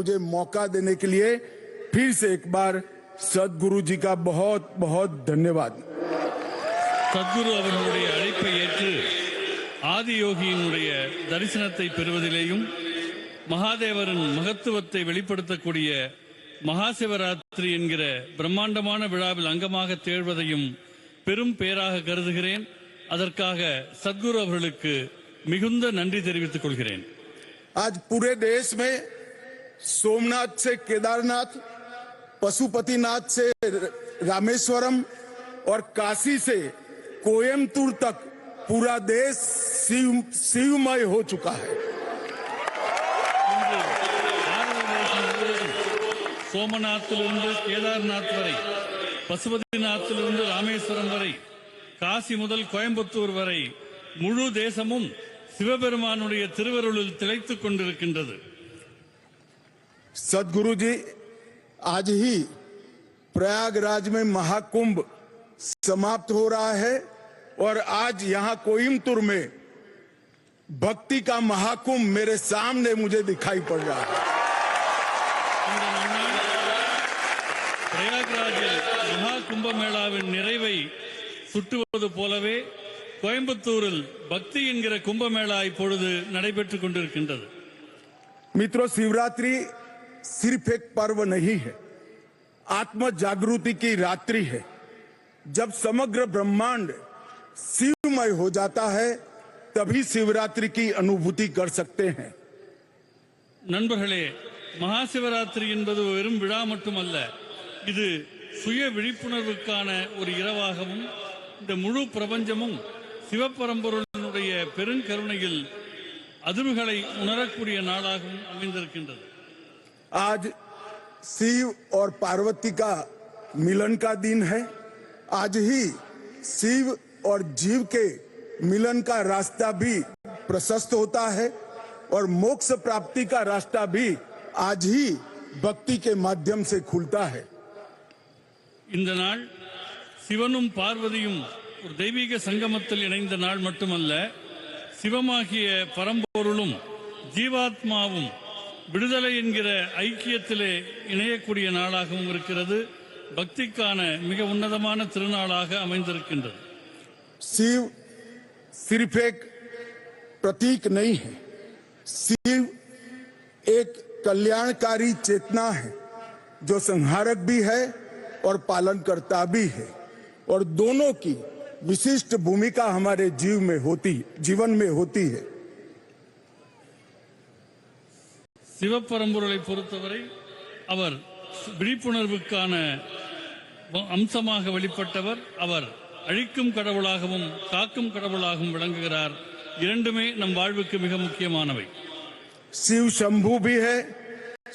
मुझे मौका देने के लिए फिर से एक बार सद्गुरु जी का बहुत बहुत धन्यवाद। சத்குரு அவர்களுடைய அழைப்பை ஏற்று ஆதியோகியினுடைய தரிசனத்தை பெறுவதிலேயும் மகாதேவரின் மகத்துவத்தை வெளிப்படுத்தக்கூடிய மகாசிவராத்திரி என்கிற பிரம்மாண்டமான விழாவில் அங்கமாக திகழ்வதையும் பெரும் பேராக கருதுகிறேன். அதற்காக சத்குரு அவர்களுக்கு மிகுந்த நன்றி தெரிவித்துக் கொள்கிறேன். आज पूरे देश में सोमनाथ से केदारनाथ, पशुपतिनाथ से रामेश्वरम और काशी से कोयम्बतूर तक पूरा देश शिवमय हो चुका है. சோமநாத்திலிருந்து கேதார்நாத் வரை, பசுபதிநாத்திலிருந்து ராமேஸ்வரம் வரை, காசி முதல் கோயம்புத்தூர் வரை முழு தேசமும் சிவபெருமானுடைய திருவருளில் திளைத்துக் கொண்டிருக்கின்றது. सदगुरु जी, आज ही प्रयागराज में महाकुंभ समाप्त हो रहा है और आज यहाँ कोयम्बतूर में भक्ति का महाकुंभ मेरे सामने मुझे दिखाई पड़ रहा है. பிரயாக்ராஜில் மகா கும்பமேளாவின் நிறைவை சுட்டுவது போலவே கோயம்புத்தூரில் பக்தி என்கிற கும்பமேளா இப்பொழுது நடைபெற்றுக் கொண்டிருக்கின்றது. मित्रों, शिवरात्रि सिर्फ एक पर्व नहीं है, आत्म जागृति की रात्रि है. जब समग्र ब्रह्मांड शिवमय हो जाता है तभी शिवरात्रि की अनुभूति कर सकते हैं. நண்பர்களே, மகாசிவராத்திரி என்பது வெறும் விழா மட்டுமல்ல, இது சுய விழிப்புணர்வுக்கான ஒரு இரவாகவும் இந்த முழு பிரபஞ்சமும் சிவபரம்பொருளினுடைய பெருங்கருணையில் அதிர்வுகளை உணரக்கூடிய நாளாகவும் அமைந்திருக்கின்றது. आज शिव और पार्वती का मिलन का दिन है. आज ही शिव और जीव के मिलन का रास्ता भी प्रशस्त होता है और मोक्ष प्राप्ति का रास्ता भी आज ही भक्ति के माध्यम से खुलता है. இந்த நாள் சிவனும் பார்வதியும் ஒரு தெய்வீக சங்கமத்தில் இணைந்த நாள் மட்டுமல்ல, சிவமாகிய பரம்பொருளும் ஜீவாத்மாவும் விடுதலை என்கிற ஐக்கியத்திலே இணையக்கூடிய நாளாகவும் இருக்கிறது. பக்திக்கான மிக உன்னதமான திருநாளாக அமைந்திருக்கின்றது. शिव सिर्फ एक प्रतीक नहीं है, शिव एक कल्याणकारी चेतना है जो संहारक भी है और पालनकर्ता भी है, और दोनों की विशिष्ट भूमिका हमारे जीवन में होती है. சிவபரம்பொருளை பொறுத்தவரை அவர் விழிப்புணர்வுக்கான அம்சமாக வெளிப்பட்டவர். அவர் அழிக்கும் கடவுளாகவும் காக்கும் கடவுளாகவும் விளங்குகிறார். இரண்டுமே நம் வாழ்வுக்கு மிக முக்கியமானவை. शिव शंभू भी है,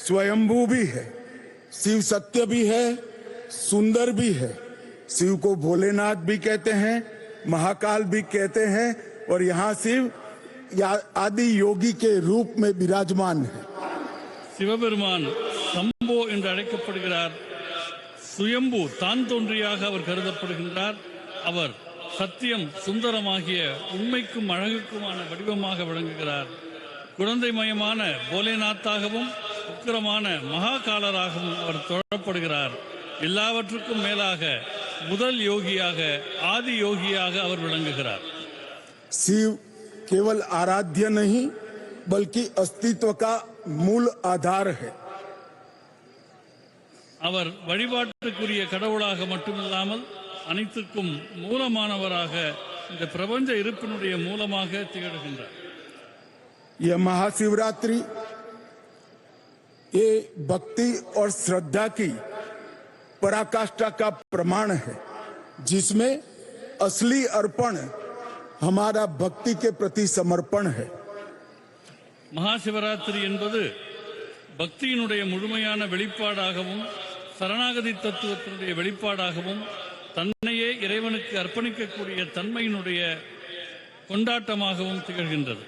स्वयंभू भी है. शिव सत्य भी है, सुंदर भी है. शिव को भोलेनाथ भी कहते हैं, महाकाल भी कहते हैं, और यहाँ शिव आदि योगी के रूप में विराजमान है. சிவபெருமான் சம்போ என்று அழைக்கப்படுகிறார். சுயம்பு தான் தோன்றியாக அவர் கருதப்படுகின்றார். அவர் சத்தியம் சுந்தரமாகிய உண்மைக்கும் அழகுக்குமான வடிவமாக விளங்குகிறார். குழந்தைமயமான போலேநாத்தாகவும் உக்கிரமான மகாகாலராகவும் அவர் தொழப்படுகிறார். எல்லாவற்றுக்கும் மேலாக முதல் யோகியாக ஆதி யோகியாக அவர் விளங்குகிறார். शिव केवल आराध्य नहीं बल्कि अस्तित्व का मूल आधार है. அவர் வழிபாட்டுக்குரிய கடவுளாக மட்டுமில்லாமல் அனைத்துக்கும் மூலமானவராக இந்த பிரபஞ்ச இருப்பினுடைய மூலமாக திகழ்கின்றார். यह महाशिवरात्रि ये भक्ति और श्रद्धा की पराकाष्ठा का प्रमाण है, जिसमें असली अर्पण हमारा भक्ति के प्रति समर्पण है. மகாசிவராத்திரி என்பது பக்தியினுடைய முழுமையான வெளிப்பாடாகவும் சரணாகதி தத்துவத்தினுடைய வெளிப்பாடாகவும் தன்னையே இறைவனுக்கு அர்ப்பணிக்கக்கூடிய தன்மையினுடைய கொண்டாட்டமாகவும் திகழ்கின்றது.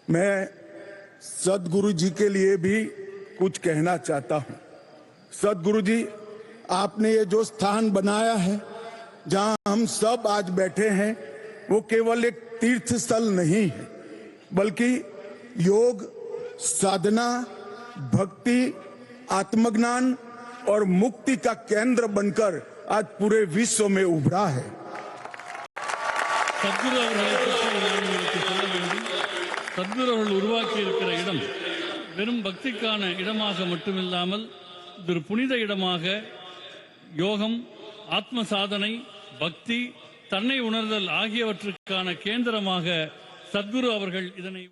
मैं सदगुरु जी के लिए भी कुछ कहना चाहता हूं. सदगुरु जी, आपने ये जो स्थान बनाया है जहां हम सब आज बैठे हैं, वो केवल एक तीर्थ स्थल नहीं है, बल्कि योग, साधना, भक्ति, आत्मज्ञान और मुक्ति का केंद्र बनकर आज पूरे विश्व में उभरा है। சத்குரு அவர்களை பற்றி நான் உங்களுக்கு சொல்ல வேண்டும். சத்குரு அவர்கள் உருவாக்கி இருக்கிற இடம் வெறும் பக்திக்கான இடமாக மட்டுமில்லாமல் இது ஒரு புனித இடமாக யோகம், ஆத்ம சாதனை, பக்தி, தன்னை உணர்தல் ஆகியவற்றுக்கான கேந்திரமாக சத்குரு அவர்கள் இதனை